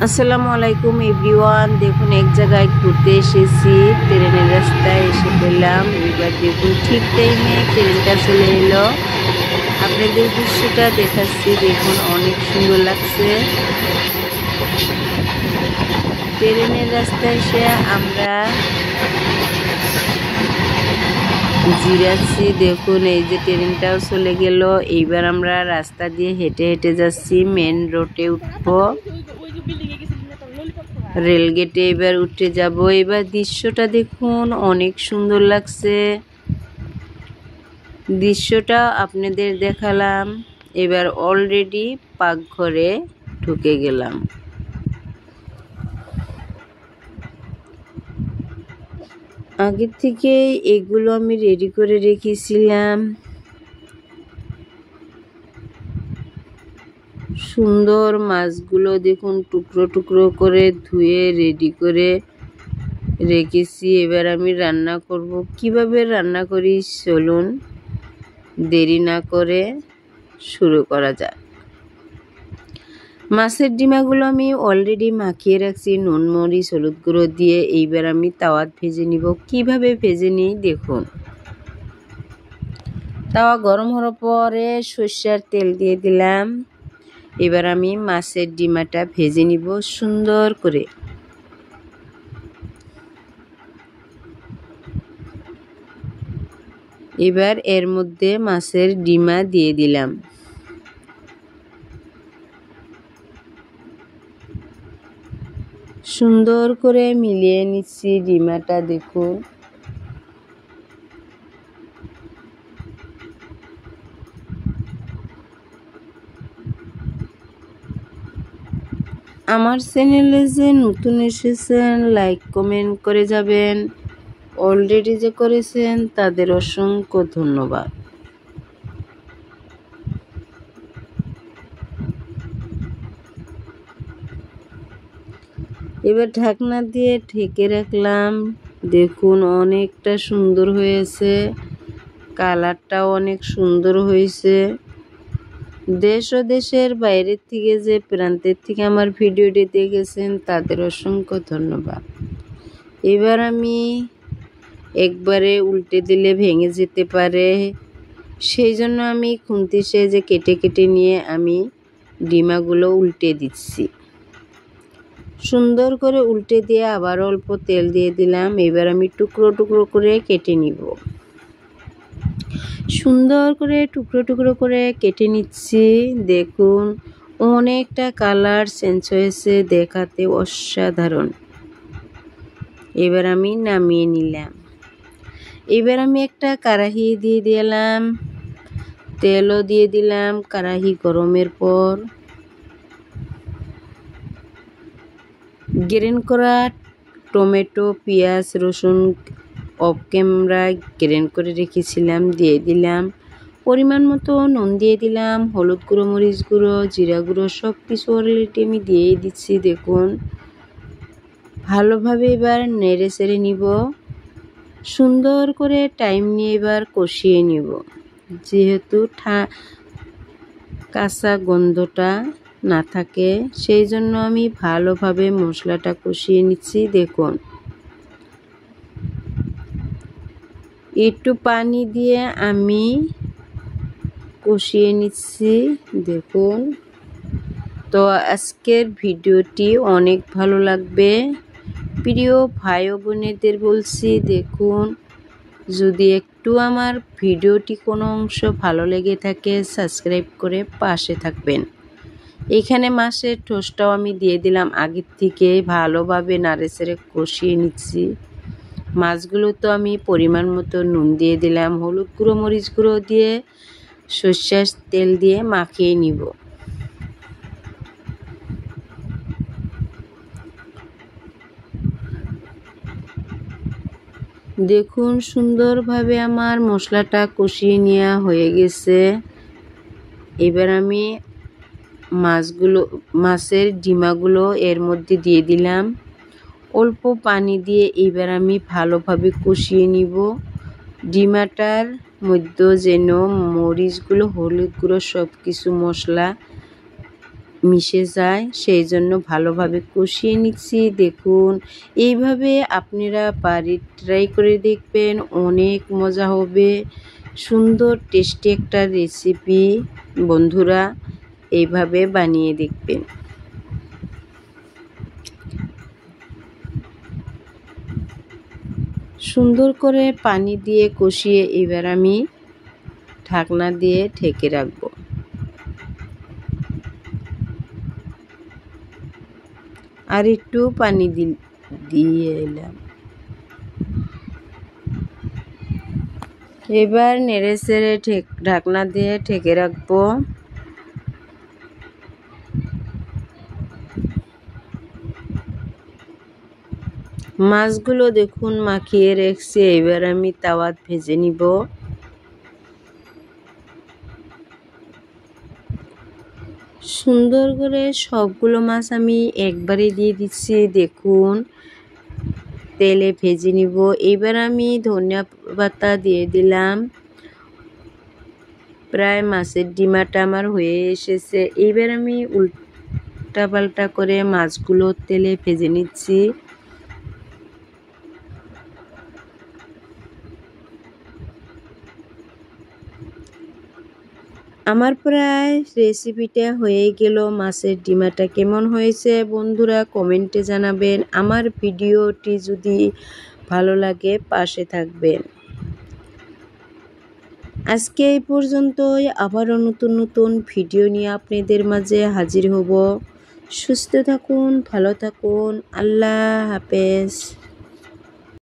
আসসালামু আলাইকুম এভরিওয়ান। দেখুন এক জায়গায় ঘুরতে এসেছি, ট্রেনের রাস্তায় এসে পেলাম। এবার দেখুন ঠিক টাইমে ট্রেনটা চলে এলো। আপনাদের দৃশ্যটা দেখাচ্ছি, দেখুন অনেক সুন্দর লাগছে। ট্রেনের রাস্তায় এসে আমরা জিরাচ্ছি। দেখুন এই যে ট্রেনটাও চলে গেল। এইবার আমরা রাস্তা দিয়ে হেঁটে হেঁটে যাচ্ছি, মেন রোডে উঠবো। রেলগেটে এবার উঠে যাব। এবার দৃশ্যটা দেখুন অনেক সুন্দর লাগছে। দৃশ্যটা আপনাদের দেখালাম। এবার অলরেডি পাকঘরে ঢুকে গেলাম। আগের থেকে এগুলো আমি রেডি করে রেখেছিলাম। সুন্দর মাছগুলো দেখুন টুকরো টুকরো করে ধুয়ে রেডি করে রেখেছি। এবার আমি রান্না করব। কিভাবে রান্না করি চলুন, দেরি না করে শুরু করা যাক। মাছের ডিমাগুলো আমি অলরেডি মাখিয়ে রাখছি নুন মরিচ হলুদ গুঁড়ো দিয়ে। এইবার আমি তাওয়াত ভেজে নিব। কিভাবে ভেজে নিই দেখুন। তাওয়া গরম হওয়ার পরে সরষের তেল দিয়ে দিলাম। এবার আমি মাছের ডিমাটা ভেজে নিব সুন্দর করে। এবার এর মধ্যে মাছের ডিমা দিয়ে দিলাম। সুন্দর করে মিলিয়ে নিচ্ছি ডিমাটা দেখুন। আমার চ্যানেলে যে নতুন এসেছেন লাইক কমেন্ট করে যাবেন। অলরেডি যে করেছেন তাদের অসংখ্য ধন্যবাদ। এবার ঢাকনা দিয়ে ঢেকে রাখলাম। দেখুন অনেকটা সুন্দর হয়েছে, কালারটাও অনেক সুন্দর হয়েছে। দেশ ও দেশের বাইরের থেকে যে প্রান্তের থেকে আমার ভিডিওটি দেখেছেন তাদের অসংখ্য ধন্যবাদ। এবার আমি একবারে উল্টে দিলে ভেঙে যেতে পারে, সেই জন্য আমি খুন্তি সেজে কেটে কেটে নিয়ে আমি ডিমাগুলো উল্টে দিচ্ছি। সুন্দর করে উল্টে দিয়ে আবার অল্প তেল দিয়ে দিলাম। এবার আমি টুকরো টুকরো করে কেটে নিব। সুন্দর করে টুকরো টুকরো করে কেটে নিচ্ছি। দেখুন অনেকটা কালার চেঞ্জ হয়েছে, দেখাতে অসাধারণ। এবার আমি নামিয়ে নিলাম। এবার আমি একটা কড়াহি দিয়ে দিলাম, তেলও দিয়ে দিলাম। কড়াহি গরমের পর গ্রেন করা টমেটো পেঁয়াজ রসুন অফ ক্যামেরা গ্রেন করে রেখেছিলাম দিয়ে দিলাম। পরিমাণ মতো নুন দিয়ে দিলাম, হলুদ গুঁড়ো মরিচ গুঁড়ো জিরা গুঁড়ো সব কিছু অলরেডি আমি দিয়েই দিচ্ছি। দেখুন ভালোভাবে এবার নেড়ে চেড়ে নিব। সুন্দর করে টাইম নিয়ে এবার কষিয়ে নিব, যেহেতু কাঁচা গন্ধটা না থাকে সেই জন্য আমি ভালোভাবে মশলাটা কষিয়ে নিচ্ছি। দেখুন একটু পানি দিয়ে আমি কষিয়ে নিচ্ছি। দেখুন তো আজকের ভিডিওটি অনেক ভালো লাগবে। প্রিয় ভাই ও বোনেদের বলছি, দেখুন যদি একটু আমার ভিডিওটি কোনো অংশ ভালো লেগে থাকে সাবস্ক্রাইব করে পাশে থাকবেন। এখানে মাছের ঠোসটাও আমি দিয়ে দিলাম, আগের থেকে ভালোভাবে নাড়ে চেড়ে কষিয়ে নিচ্ছি। মাছগুলো তো আমি পরিমাণ মতো নুন দিয়ে দিলাম, হলুদ গুঁড়ো মরিচ গুঁড়ো দিয়ে সরষের তেল দিয়ে মাখিয়ে নিব। দেখুন সুন্দরভাবে আমার মশলাটা কষিয়ে নেওয়া হয়ে গেছে। এবার আমি মাছের ডিমাগুলো এর মধ্যে দিয়ে দিলাম, অল্প পানি দিয়ে এবার আমি ভালোভাবে কষিয়ে নিব। ডিমাটার মধ্যে যেন মরিচগুলো হলুদ গুঁড়ো সব কিছু মশলা মিশে যায়, সেই জন্য ভালোভাবে কষিয়ে নিচ্ছি। দেখুন, এইভাবে আপনারা বাড়িতে ট্রাই করে দেখবেন, অনেক মজা হবে। সুন্দর টেস্টি একটা রেসিপি, বন্ধুরা এইভাবে বানিয়ে দেখবেন। সুন্দর করে পানি দিয়ে কষিয়ে এবার আমি ঢাকনা দিয়ে ঢেকে রাখবো। আর একটু পানি দিয়ে এলাম। এবার নেড়ে চেড়ে ঢাকনা দিয়ে ঢেকে রাখবো। মাছগুলো দেখুন মাখিয়ে রেখেছি, এবার আমি তাওয়াত ভেজে নিব। সুন্দর করে সবগুলো মাছ আমি একবারে দিয়ে দিচ্ছি। দেখুন, তেলে ভেজে নিব। এবার আমি ধনিয়া পাতা দিয়ে দিলাম। প্রায় মাছের ডিমাটা আমার হয়ে এসেছে। এবার আমি উল্টা পাল্টা করে মাছগুলো তেলে ভেজে নিচ্ছি। আমার প্রায় রেসিপিটা হয়ে গেল। মাছের ডিমাটা কেমন হয়েছে বন্ধুরা কমেন্টে জানাবেন। আমার ভিডিওটি যদি ভালো লাগে পাশে থাকবেন। আজকে এই পর্যন্তই, আবারও নতুন নতুন ভিডিও নিয়ে আপনাদের মাঝে হাজির হব। সুস্থ থাকুন, ভালো থাকুন, আল্লাহ হাফেজ।